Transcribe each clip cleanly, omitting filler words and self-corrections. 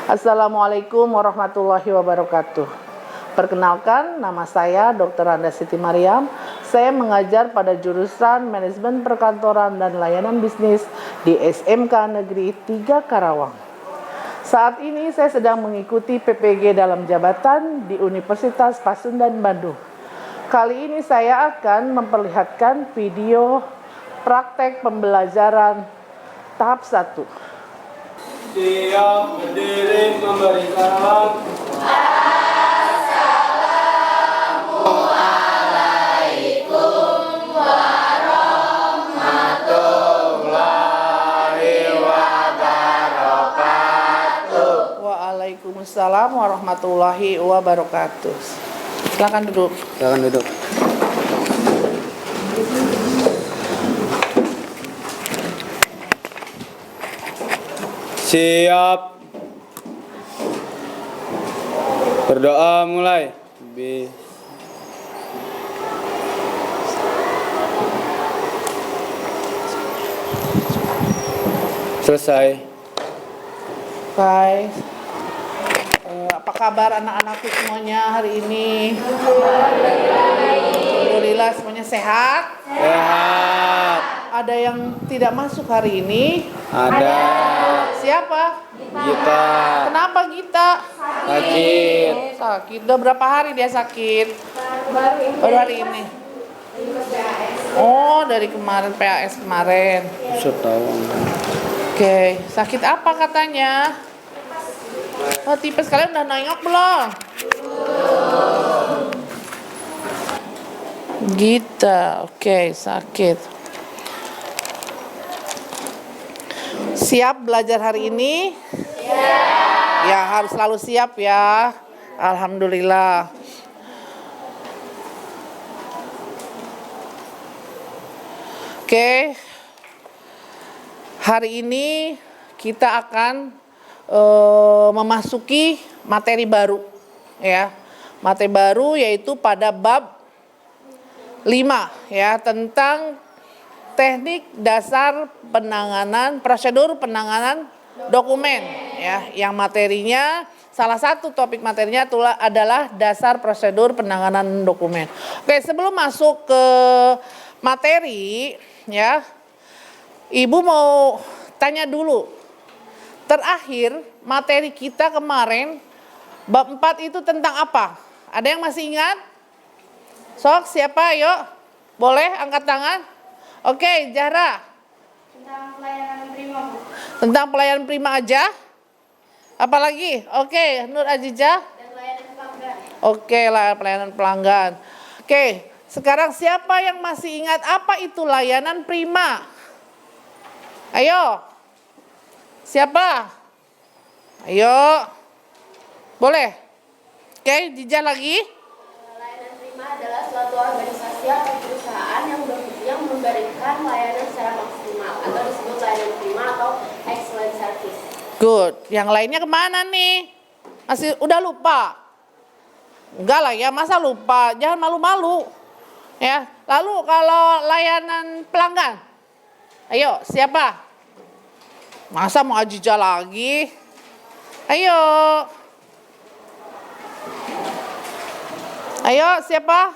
Assalamualaikum warahmatullahi wabarakatuh. Perkenalkan, nama saya Dr. Anda Siti Mariam. Saya mengajar pada jurusan Manajemen Perkantoran dan Layanan Bisnis di SMK Negeri 3 Karawang. Saat ini saya sedang mengikuti PPG dalam jabatan di Universitas Pasundan Bandung. Kali ini saya akan memperlihatkan video praktek pembelajaran tahap 1. Siap berdiri memberi salam. Assalamualaikum warahmatullahi wabarakatuh. Waalaikumsalam warahmatullahi wabarakatuh. Silakan duduk. Silakan duduk. Siap. Berdoa mulai. Selesai. Baik. Apa kabar anak-anakku semuanya hari ini? Alhamdulillah semuanya sehat? Sehat. Ada yang tidak masuk hari ini? Ada. Siapa? Gita. Kenapa Gita? Sakit. Sakit. Udah berapa hari dia sakit? Baru hari ini. Oh, dari kemarin PAS kemarin. Bisa tahu. Oke, sakit apa katanya? Oh, tipes. Kalian udah nengok belum? Gita, oke, sakit. Siap belajar hari ini? Ya, harus selalu siap ya. Alhamdulillah. Oke. Hari ini kita akan memasuki materi baru ya. Materi baru yaitu pada bab 5 ya, tentang teknik dasar penanganan, prosedur penanganan dokumen ya, yang materinya salah satu topik materinya adalah dasar prosedur penanganan dokumen. Oke, sebelum masuk ke materi ya, Ibu mau tanya dulu. Terakhir materi kita kemarin bab 4 itu tentang apa? Ada yang masih ingat? Sok, siapa? Yuk. Boleh angkat tangan? Oke, Zahra. Tentang pelayanan prima, Bu. Tentang pelayanan prima aja? Apalagi? Oke, Nur Azizah. Dan pelayanan pelanggan. Oke lah, pelayanan pelanggan. Oke, sekarang siapa yang masih ingat apa itu layanan prima? Ayo. Siapa? Ayo. Boleh? Oke, Jija lagi. Layanan prima adalah suatu organisasi atau perusahaan yang memberikan layanan secara maksimal atau disebut layanan prima atau excellent service. Good. Yang lainnya kemana nih? Masih udah lupa? Enggak lah ya, masa lupa? Jangan malu-malu. Ya. Lalu kalau layanan pelanggan? Ayo, siapa? Masa mau Ajija lagi? Ayo. Ayo, siapa?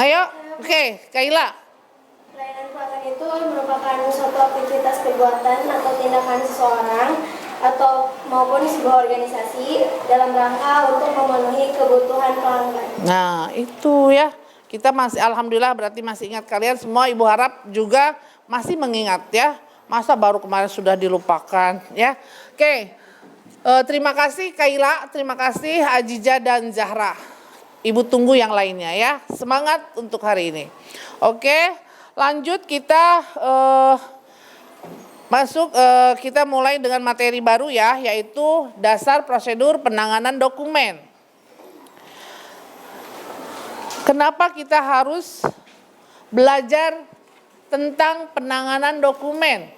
Ayo, oke, Kaila. Pelayanan pelanggan itu merupakan suatu aktivitas perbuatan atau tindakan seseorang atau maupun sebuah organisasi dalam rangka untuk memenuhi kebutuhan pelanggan. Nah, itu ya. Kita masih, alhamdulillah berarti masih ingat, kalian semua. Ibu harap juga masih mengingat ya. Masa baru kemarin sudah dilupakan ya. Oke, terima kasih Kaila, terima kasih Ajija dan Zahra. Ibu tunggu yang lainnya ya. Semangat untuk hari ini. Oke, lanjut kita kita mulai dengan materi baru ya, yaitu dasar prosedur penanganan dokumen. Kenapa kita harus belajar tentang penanganan dokumen?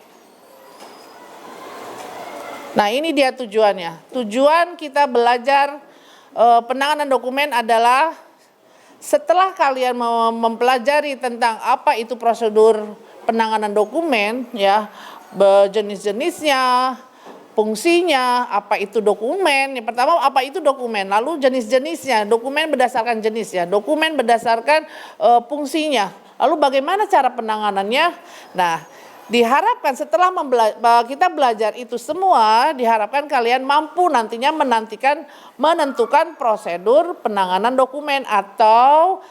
Nah, ini dia tujuannya. Tujuan kita belajar penanganan dokumen adalah setelah kalian mempelajari tentang apa itu prosedur penanganan dokumen, ya, jenis-jenisnya, fungsinya, apa itu dokumen. Yang pertama, apa itu dokumen, lalu jenis-jenisnya, dokumen berdasarkan jenis ya, dokumen berdasarkan fungsinya, lalu bagaimana cara penanganannya. Nah, diharapkan setelah kita belajar itu semua, diharapkan kalian mampu nantinya menentukan prosedur penanganan dokumen atau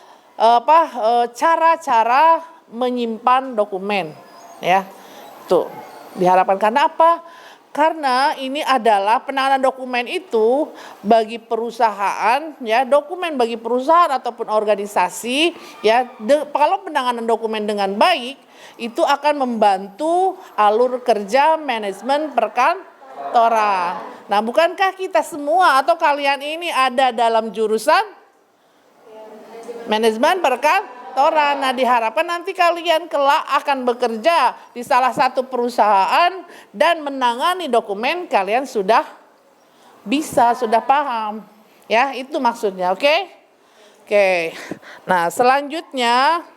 cara-cara menyimpan dokumen ya. Tuh, diharapkan karena apa? Karena ini adalah penanganan dokumen itu bagi perusahaan ya, dokumen bagi perusahaan ataupun organisasi ya, kalau penanganan dokumen dengan baik itu akan membantu alur kerja manajemen perkantoran. Nah, bukankah kita semua atau kalian ini ada dalam jurusan manajemen perkantoran? Nah, diharapkan nanti kalian kelak akan bekerja di salah satu perusahaan dan menangani dokumen, kalian sudah bisa, sudah paham. Ya, itu maksudnya, oke? Oke. Nah, selanjutnya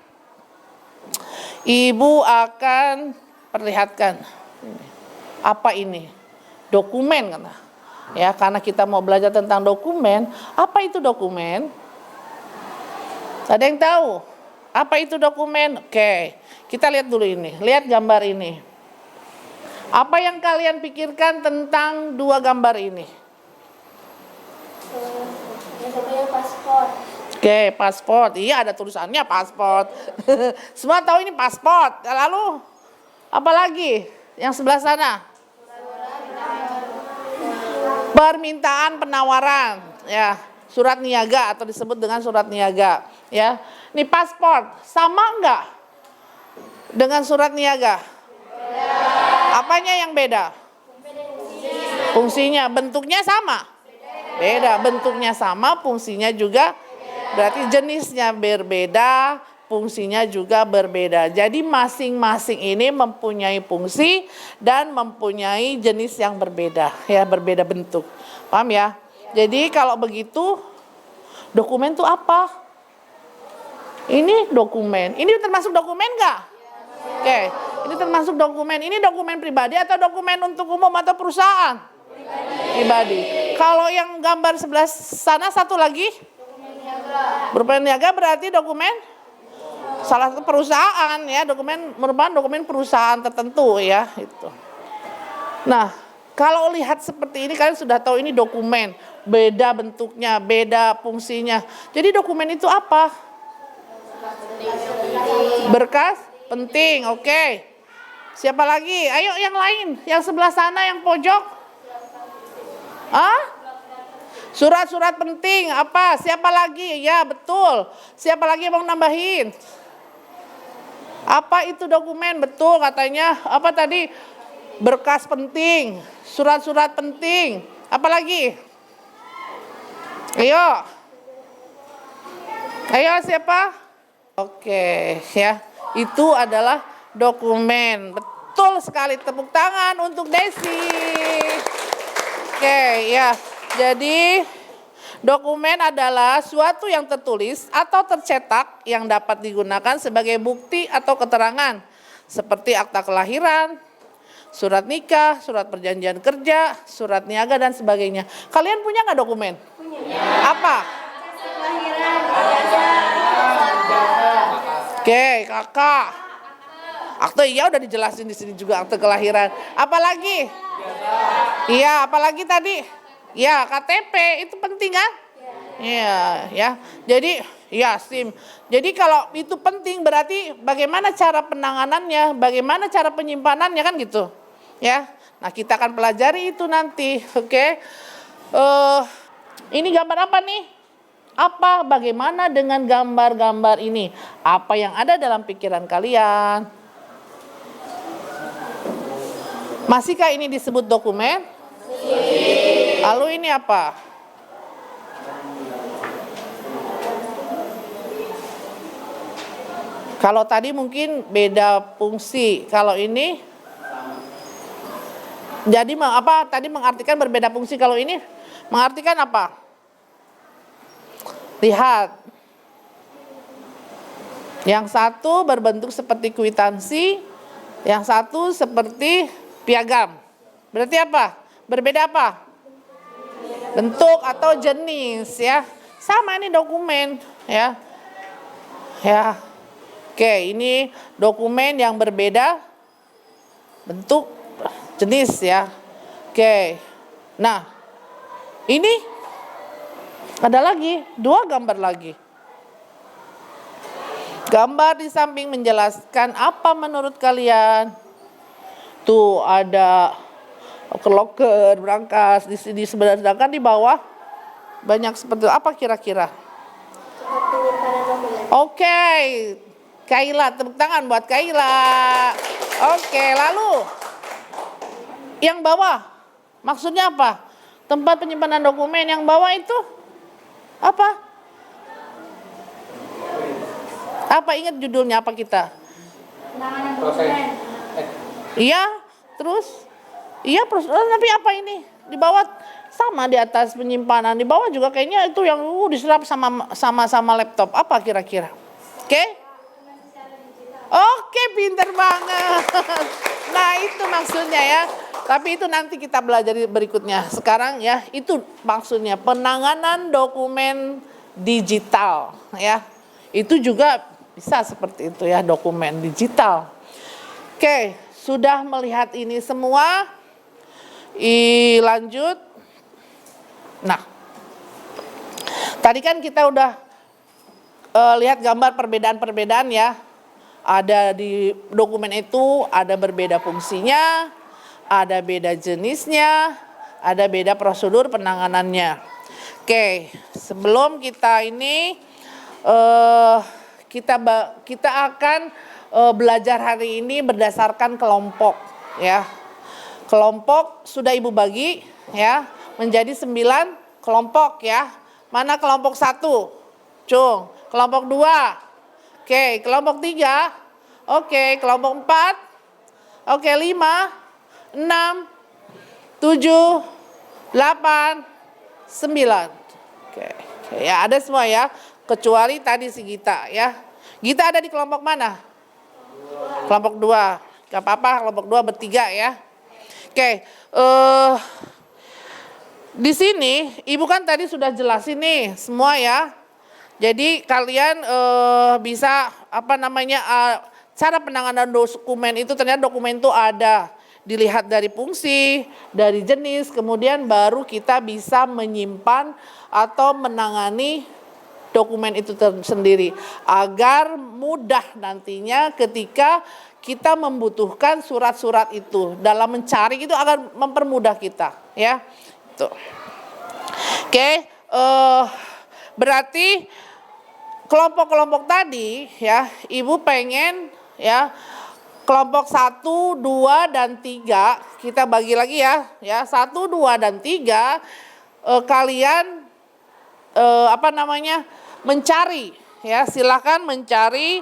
Ibu akan perlihatkan apa ini? Dokumen kata. Ya, karena kita mau belajar tentang dokumen, apa itu dokumen? Ada yang tahu? Apa itu dokumen? Oke, kita lihat dulu ini. Lihat gambar ini. Apa yang kalian pikirkan tentang dua gambar ini? Yang satunya paspor. Oke, paspor. Iya, ada tulisannya paspor. Semua tahu ini paspor. Lalu, apa lagi? Yang sebelah sana? Permintaan penawaran. Ya, surat niaga atau disebut dengan surat niaga. Ya, ini paspor sama enggak dengan surat niaga? Apanya yang beda? Fungsinya, bentuknya sama? Beda, bentuknya sama, fungsinya juga, berarti jenisnya berbeda, fungsinya juga berbeda. Jadi masing-masing ini mempunyai fungsi dan mempunyai jenis yang berbeda, ya, berbeda bentuk. Paham ya? Jadi kalau begitu, dokumen itu apa? Ini dokumen. Ini termasuk dokumen nggak? Oke, ini termasuk dokumen. Ini dokumen pribadi atau dokumen untuk umum atau perusahaan? Pribadi. Kalau yang gambar sebelah sana satu lagi? Dokumen niaga berarti dokumen salah satu perusahaan ya, dokumen merupakan dokumen perusahaan tertentu ya, itu. Nah, kalau lihat seperti ini kalian sudah tahu ini dokumen, beda bentuknya, beda fungsinya. Jadi dokumen itu apa? Berkas penting, oke. Siapa lagi? Ayo yang lain, yang sebelah sana yang pojok. Surat-surat penting apa? Siapa lagi? Ya, betul. Siapa lagi yang mau nambahin? Apa itu dokumen? Betul katanya. Apa tadi? Berkas penting, surat-surat penting. Apa lagi? Ayo. Ayo siapa? Oke, ya. Itu adalah dokumen. Betul sekali, tepuk tangan untuk Desi. Oke, ya. Jadi dokumen adalah suatu yang tertulis atau tercetak yang dapat digunakan sebagai bukti atau keterangan seperti akta kelahiran, surat nikah, surat perjanjian kerja, surat niaga dan sebagainya. Kalian punya nggak dokumen? Punya. Apa? Kelahiran, Oke, kakak. Akte iya udah dijelasin di sini juga akte kelahiran. Apalagi? Iya, apalagi tadi? Ya, KTP itu penting kan? Iya, ya. Jadi, ya SIM. Jadi kalau itu penting berarti bagaimana cara penanganannya, bagaimana cara penyimpanannya kan gitu. Ya. Nah, kita akan pelajari itu nanti, oke? Ini gambar apa nih? Apa, bagaimana dengan gambar-gambar ini? Apa yang ada dalam pikiran kalian? Masihkah ini disebut dokumen? Lalu ini apa? Kalau tadi mungkin beda fungsi. Kalau ini, jadi apa? Tadi mengartikan berbeda fungsi. Kalau ini mengartikan apa? Lihat, yang satu berbentuk seperti kwitansi, yang satu seperti piagam. Berarti apa? Berbeda apa? Bentuk atau jenis ya. Sama ini dokumen ya. Ya. Oke, ini dokumen yang berbeda bentuk, jenis ya. Oke. Nah, ini ada lagi, 2 gambar lagi. Gambar di samping menjelaskan apa menurut kalian? Tuh ada loker, berangkas di sini, sedangkan di bawah banyak seperti apa kira-kira? Tempat penyimpanan dokumen. Oke, Kaila, tepuk tangan buat Kaila. Oke, lalu yang bawah maksudnya apa? Tempat penyimpanan dokumen yang bawah itu apa? Apa ingat judulnya apa kita? Penanganan dokumen. Iya, terus? Iya, tapi apa ini? Di bawah sama, di atas penyimpanan, di bawah juga kayaknya itu yang diserap sama laptop. Apa kira-kira? Oke? Oke, pinter banget. Nah, itu maksudnya ya. Tapi itu nanti kita belajar berikutnya. Sekarang ya, itu maksudnya penanganan dokumen digital ya. Itu juga bisa seperti itu ya, dokumen digital. Oke, sudah melihat ini semua. Lanjut. Nah, tadi kan kita udah lihat gambar perbedaan-perbedaan ya. Ada di dokumen itu ada berbeda fungsinya, ada beda jenisnya, ada beda prosedur penanganannya. Oke, sebelum kita ini kita akan belajar hari ini berdasarkan kelompok ya. Kelompok sudah Ibu bagi ya menjadi 9 kelompok ya. Mana kelompok 1? Cung. Kelompok 2. Oke, kelompok 3. Oke, kelompok 4. Oke, 5, 6, 7, 8, 9. Oke, ya ada semua ya. Kecuali tadi si Gita ya. Gita ada di kelompok mana? Kelompok 2. Gak apa-apa, kelompok 2 bertiga ya. Oke, di sini Ibu kan tadi sudah jelasin nih semua ya. Jadi kalian bisa cara penanganan dokumen itu, ternyata dokumen itu ada. Dilihat dari fungsi, dari jenis, kemudian baru kita bisa menyimpan atau menangani dokumen itu sendiri agar mudah nantinya ketika kita membutuhkan surat-surat itu dalam mencari itu akan mempermudah kita ya. Tuh. Oke, berarti kelompok-kelompok tadi ya, Ibu pengen ya kelompok 1, 2 dan 3 kita bagi lagi ya. 1, 2 dan 3 kalian mencari ya, silakan mencari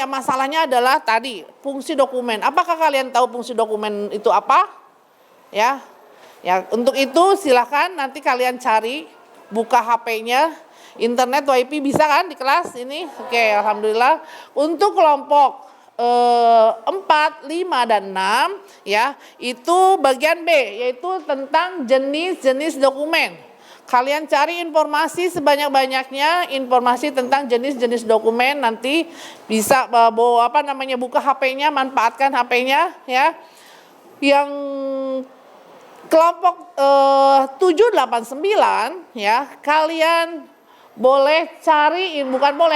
masalahnya adalah tadi fungsi dokumen. Apakah kalian tahu fungsi dokumen itu apa? Ya, untuk itu silakan nanti kalian cari, buka HP-nya, internet, WiFi bisa kan di kelas ini? Oke, alhamdulillah. Untuk kelompok 4, 5 dan 6 ya, itu bagian B yaitu tentang jenis-jenis dokumen. Kalian cari informasi sebanyak-banyaknya, informasi tentang jenis-jenis dokumen, nanti bisa buka HP-nya, manfaatkan HP-nya ya. Yang kelompok 7, 8, 9 ya, kalian boleh cari,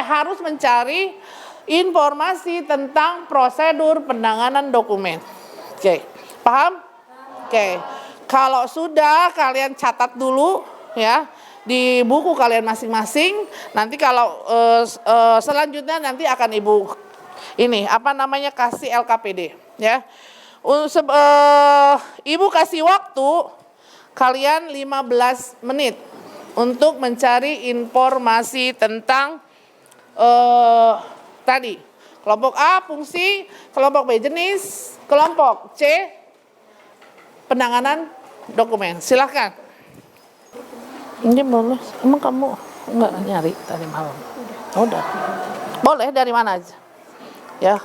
harus mencari informasi tentang prosedur penanganan dokumen. Oke, paham? Oke, kalau sudah kalian catat dulu ya di buku kalian masing-masing. Nanti kalau selanjutnya nanti akan Ibu kasih LKPD ya. Ibu kasih waktu kalian 15 menit untuk mencari informasi tentang tadi kelompok A fungsi, kelompok B jenis, kelompok C penanganan dokumen. Silakan. Ini boleh. Emang kamu enggak nyari tadi malam? Udah. Boleh dari mana aja. Ya.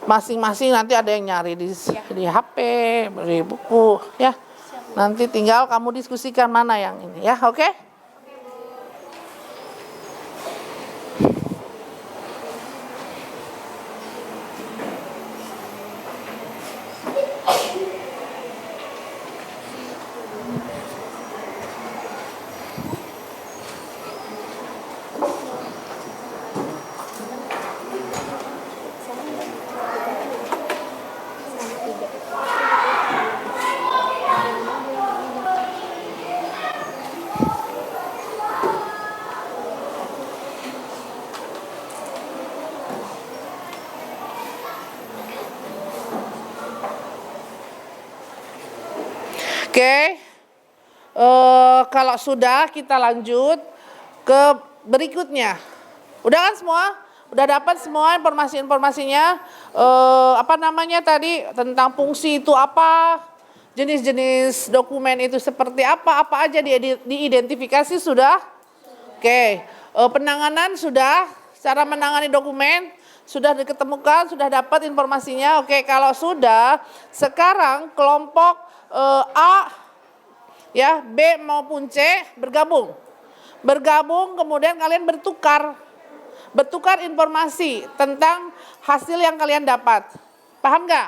Masing-masing nanti ada yang nyari di HP, di buku ya. Nanti tinggal kamu diskusikan mana yang ini ya, oke? Oke, kalau sudah kita lanjut ke berikutnya. Udah kan semua? Udah dapat semua informasi-informasinya? Apa namanya tadi tentang fungsi itu apa? Jenis-jenis dokumen itu seperti apa? Apa aja diidentifikasi sudah? Oke, penanganan sudah. Cara menangani dokumen sudah diketemukan, sudah dapat informasinya. Oke, kalau sudah, sekarang kelompok A, ya, B maupun C bergabung. Bergabung kemudian kalian bertukar informasi tentang hasil yang kalian dapat. Paham nggak?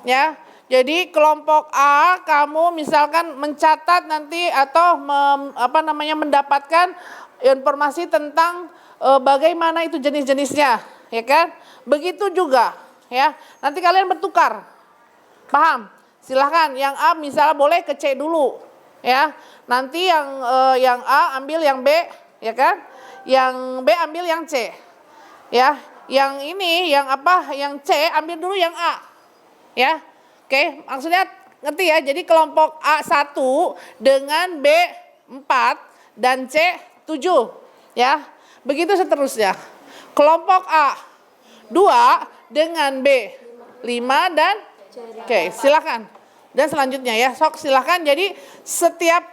Ya. Jadi kelompok A kamu misalkan mencatat nanti atau mendapatkan informasi tentang bagaimana itu jenis-jenisnya, ya kan? Begitu juga, ya. Nanti kalian bertukar. Paham? Silahkan yang A misalnya boleh ke C dulu, ya. Nanti yang A ambil yang B, ya kan? Yang B ambil yang C, ya. Yang ini yang C ambil dulu yang A, ya. Oke, maksudnya ngerti ya? Jadi kelompok A1 dengan B4 dan C7, ya. Begitu seterusnya. Kelompok A2 dengan B5 dan oke, silakan. Dan selanjutnya ya, sok silakan. Jadi setiap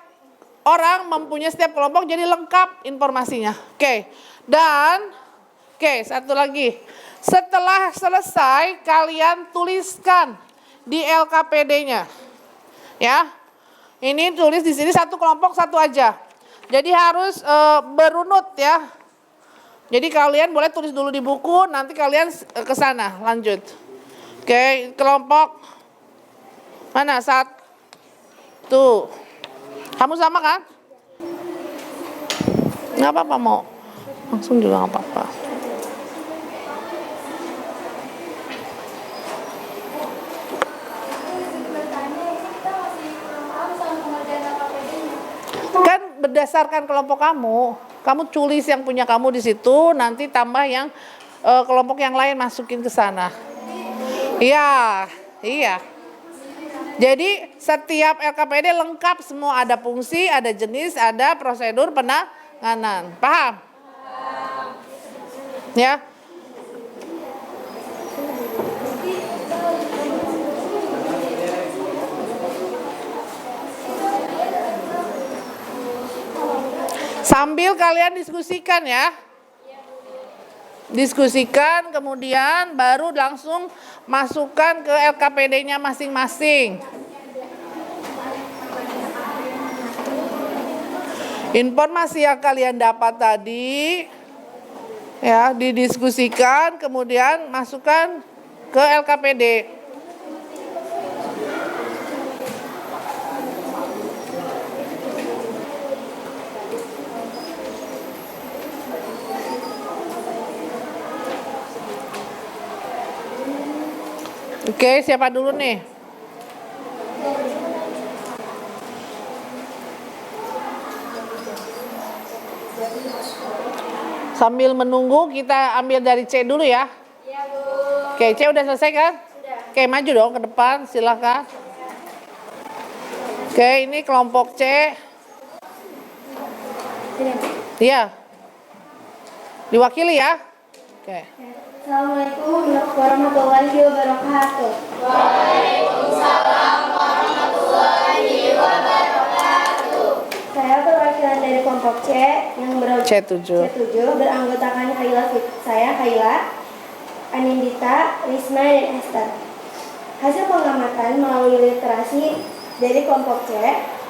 orang mempunyai setiap kelompok jadi lengkap informasinya. Oke. Dan satu lagi. Setelah selesai kalian tuliskan di LKPD-nya. Ya. Ini tulis di sini satu kelompok satu aja. Jadi harus berunut ya. Jadi kalian boleh tulis dulu di buku, nanti kalian ke sana lanjut. Oke, kelompok mana? Tuh. Kamu sama kan? Nggak apa-apa mau. Langsung juga nggak apa-apa. Kan berdasarkan kelompok kamu tulis yang punya kamu di situ, nanti tambah yang kelompok yang lain masukin ke sana. Iya. Jadi setiap LKPD lengkap semua, ada fungsi, ada jenis, ada prosedur penanganan. Paham? Ya. Sambil kalian diskusikan ya. Diskusikan, kemudian baru langsung masukkan ke LKPD-nya masing-masing. Informasi yang kalian dapat tadi ya didiskusikan, kemudian masukkan ke LKPD. Oke, siapa dulu nih? Sambil menunggu kita ambil dari C dulu ya. Iya, Bu. Oke, C udah selesai kan? Sudah. Oke, maju dong ke depan, silakan. Oke, ini kelompok C. Iya. Diwakili ya. Oke. Assalamualaikum warahmatullahi wabarakatuh. Waalaikumsalam warahmatullahi wabarakatuh. Saya perwakilan dari kelompok C yang C7 beranggotakan Kaila. Saya Kaila. Anindita, Risma, dan Esther. Hasil pengamatan melalui literasi dari kelompok C,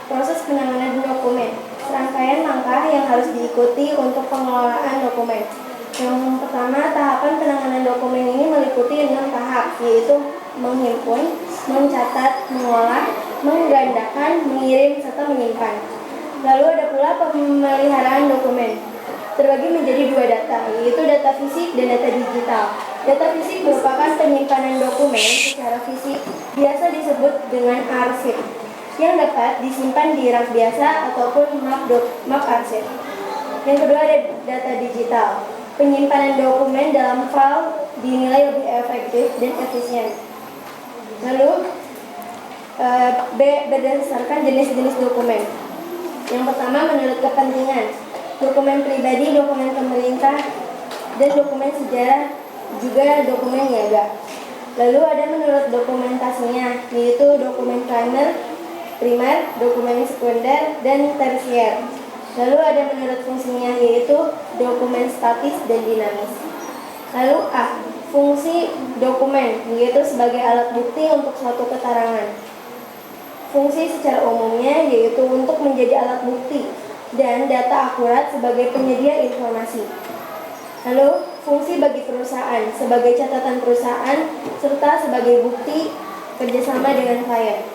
proses penanganan dokumen, serangkaian langkah yang harus diikuti untuk pengelolaan dokumen. Yang pertama, tahapan penanganan dokumen ini meliputi 6 tahap, yaitu menghimpun, mencatat, mengolah, menggandakan, mengirim, serta menyimpan. Lalu ada pula pemeliharaan dokumen. Terbagi menjadi 2 data, yaitu data fisik dan data digital. Data fisik merupakan penyimpanan dokumen secara fisik, biasa disebut dengan arsip, yang dapat disimpan di rak biasa ataupun map arsip. Yang kedua ada data digital. Penyimpanan dokumen dalam file dinilai lebih efektif dan efisien. Lalu B, berdasarkan jenis-jenis dokumen. Yang pertama, menurut kepentingan. Dokumen pribadi, dokumen pemerintah, dan dokumen sejarah, juga dokumen niaga. Lalu ada menurut dokumentasinya, yaitu dokumen primer, dokumen sekunder, dan tersier. Lalu ada menurut fungsinya, yaitu dokumen statis dan dinamis. Lalu A, fungsi dokumen, yaitu sebagai alat bukti untuk suatu keterangan. Fungsi secara umumnya yaitu untuk menjadi alat bukti dan data akurat sebagai penyedia informasi. Lalu, fungsi bagi perusahaan sebagai catatan perusahaan serta sebagai bukti kerjasama dengan klien.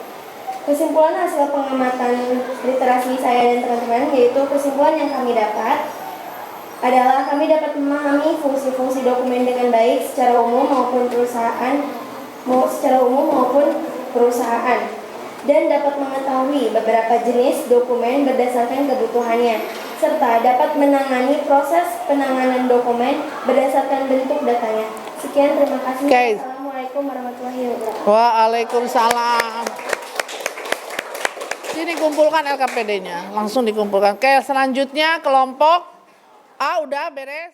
Kesimpulan hasil pengamatan literasi saya dan teman-teman, yaitu kesimpulan yang kami dapat adalah kami dapat memahami fungsi-fungsi dokumen dengan baik secara umum maupun perusahaan, dan dapat mengetahui beberapa jenis dokumen berdasarkan kebutuhannya, serta dapat menangani proses penanganan dokumen berdasarkan bentuk datanya. Sekian, terima kasih. Assalamualaikum warahmatullahi wabarakatuh. Waalaikumsalam. Sini kumpulkan LKPD-nya, langsung dikumpulkan. Oke, selanjutnya kelompok A udah beres.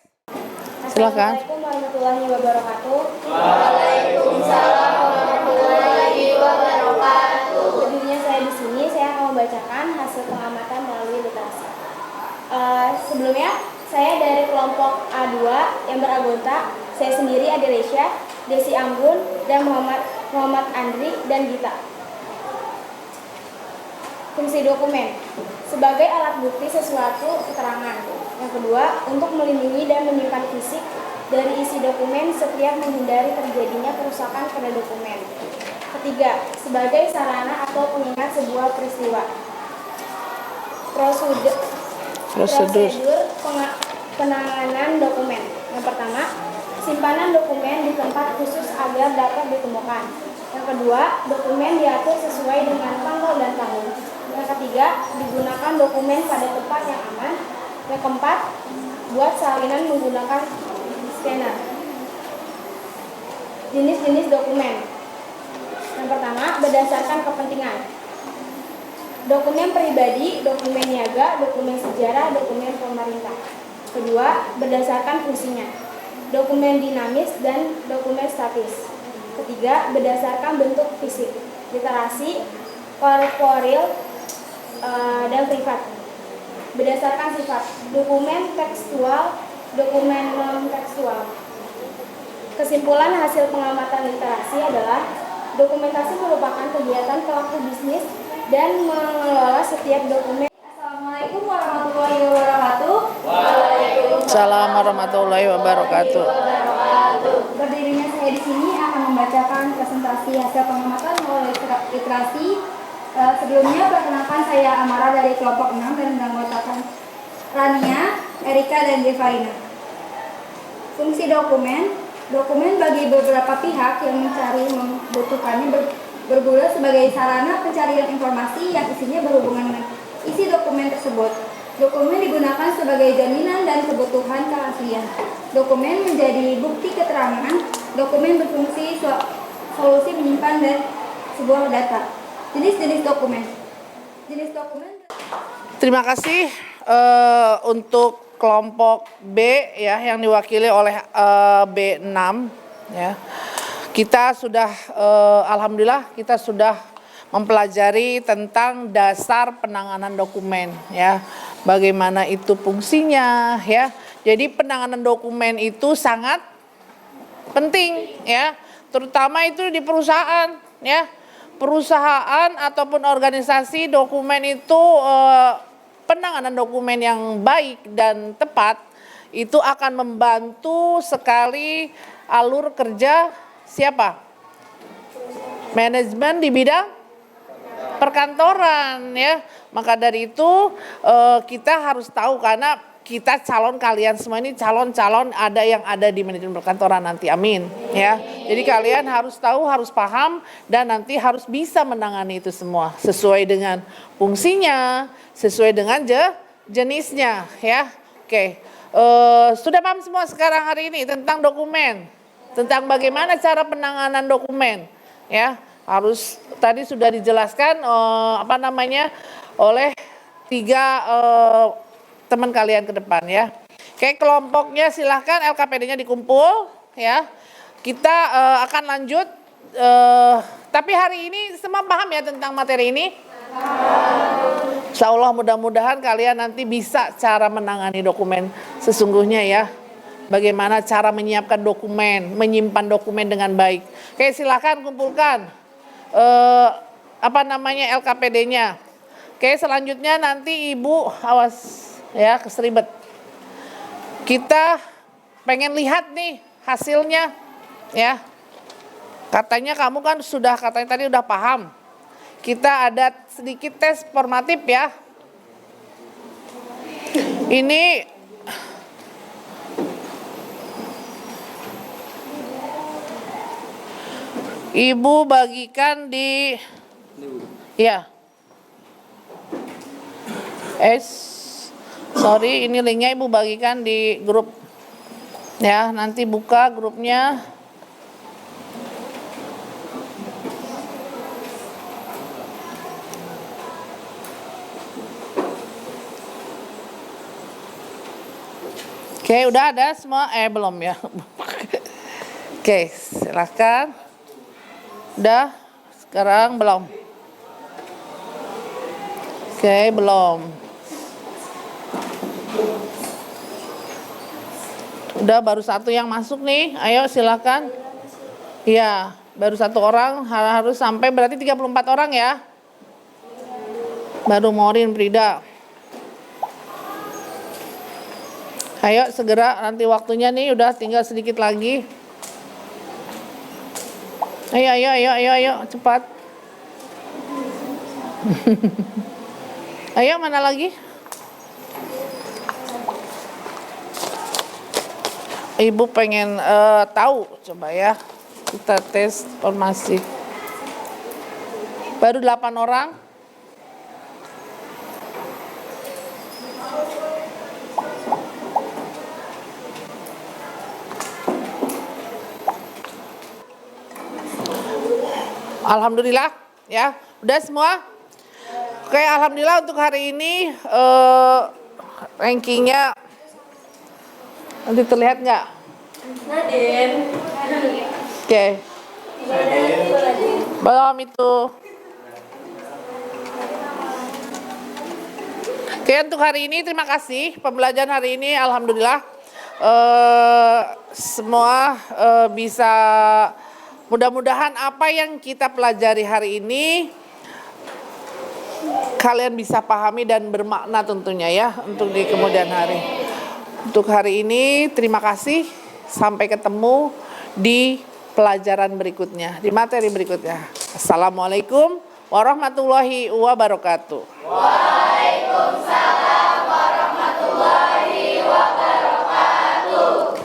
Silakan. Assalamualaikum warahmatullahi wabarakatuh. Waalaikumsalam warahmatullahi wabarakatuh. Berdirinya saya di sini, saya akan membacakan hasil pengamatan melalui literasi. Sebelumnya, saya dari kelompok A2 yang beranggota saya sendiri, Adelesya, Desi Anggun, dan Muhammad Andri, dan Gita. Fungsi dokumen sebagai alat bukti sesuatu keterangan. Yang kedua, untuk melindungi dan menyimpan fisik dari isi dokumen setiap menghindari terjadinya kerusakan pada dokumen. Ketiga, sebagai sarana atau pengingat sebuah peristiwa. Prosedur penanganan dokumen. Yang pertama, simpanan dokumen di tempat khusus agar dapat ditemukan. Yang kedua, dokumen diatur sesuai dengan tanggal dan tahun. Yang ketiga, digunakan dokumen pada tempat yang aman. Yang keempat, buat salinan menggunakan scanner. Jenis-jenis dokumen. Yang pertama, berdasarkan kepentingan. Dokumen pribadi, dokumen niaga, dokumen sejarah, dokumen pemerintah. Kedua, berdasarkan fungsinya. Dokumen dinamis dan dokumen statis. Ketiga, berdasarkan bentuk fisik, literasi, korporil, dan privat. Berdasarkan sifat, dokumen tekstual, dokumen non-tekstual. Kesimpulan hasil pengamatan literasi adalah dokumentasi merupakan kegiatan pelaku bisnis dan mengelola setiap dokumen. Assalamualaikum warahmatullahi wabarakatuh. Waalaikumsalam warahmatullahi wabarakatuh. Berdirinya saya di sini akan membacakan presentasi hasil pengamatan melalui literasi. Sebelumnya, perkenalkan saya Amara dari kelompok 6 dan beranggotakan Rania, Erika, dan Devarina. Fungsi dokumen bagi beberapa pihak yang mencari membutuhkannya berguna sebagai sarana pencarian informasi yang isinya berhubungan dengan isi dokumen tersebut. Dokumen digunakan sebagai jaminan dan kebutuhan keaslian. Dokumen menjadi bukti keterangan. Dokumen berfungsi solusi menyimpan dan sebuah data. Jenis-jenis dokumen. Terima kasih untuk kelompok B ya yang diwakili oleh B6 ya. Kita sudah alhamdulillah kita sudah mempelajari tentang dasar penanganan dokumen ya. Bagaimana itu fungsinya ya. Jadi penanganan dokumen itu sangat penting ya, terutama itu di perusahaan ya. Perusahaan ataupun organisasi dokumen itu penanganan dokumen yang baik dan tepat itu akan membantu sekali alur kerja siapa? Manajemen di bidang perkantoran ya. Maka dari itu kita harus tahu, karena kita calon, kalian semua ini calon-calon ada di manajemen perkantoran nanti, amin ya. Jadi kalian harus tahu, harus paham, dan nanti harus bisa menangani itu semua sesuai dengan fungsinya, sesuai dengan jenisnya ya. Oke, sudah paham semua sekarang hari ini tentang dokumen, tentang bagaimana cara penanganan dokumen ya. Harus tadi sudah dijelaskan oleh 3 teman kalian ke depan ya. Oke, kelompoknya silahkan LKPD-nya dikumpul ya. Kita akan lanjut, tapi hari ini semua paham ya tentang materi ini? Insya Allah mudah-mudahan kalian nanti bisa cara menangani dokumen sesungguhnya ya. Bagaimana cara menyiapkan dokumen, menyimpan dokumen dengan baik. Oke, silahkan kumpulkan LKPD-nya. Oke, selanjutnya nanti Ibu awas ya, keseribet. Kita pengen lihat nih hasilnya ya. Katanya kamu kan katanya tadi udah paham. Kita ada sedikit tes formatif ya. Ini Ibu bagikan di ya. Sorry, ini linknya Ibu bagikan di grup ya, nanti buka grupnya. Oke, udah ada semua? Belum ya. Oke, silahkan. Udah? Sekarang belum? Oke, belum. Udah, baru 1 yang masuk nih. Ayo silakan. Iya, baru 1 orang, harus sampai berarti 34 orang ya. Baru Morin, Frida. Ayo segera, nanti waktunya nih udah tinggal sedikit lagi. Ayo, cepat. Ayo, mana lagi? Ibu pengen tahu, coba ya. Kita tes informasi. Baru 8 orang. Alhamdulillah ya, udah semua. Oke, alhamdulillah untuk hari ini rankingnya nanti terlihat nggak? Nadine. Oke. Belum itu. Oke, untuk hari ini terima kasih pembelajaran hari ini, alhamdulillah semua bisa. Mudah-mudahan apa yang kita pelajari hari ini kalian bisa pahami dan bermakna tentunya ya untuk di kemudian hari. Untuk hari ini terima kasih, sampai ketemu di pelajaran berikutnya, di materi berikutnya. Assalamualaikum warahmatullahi wabarakatuh. Waalaikumsalam warahmatullahi wabarakatuh.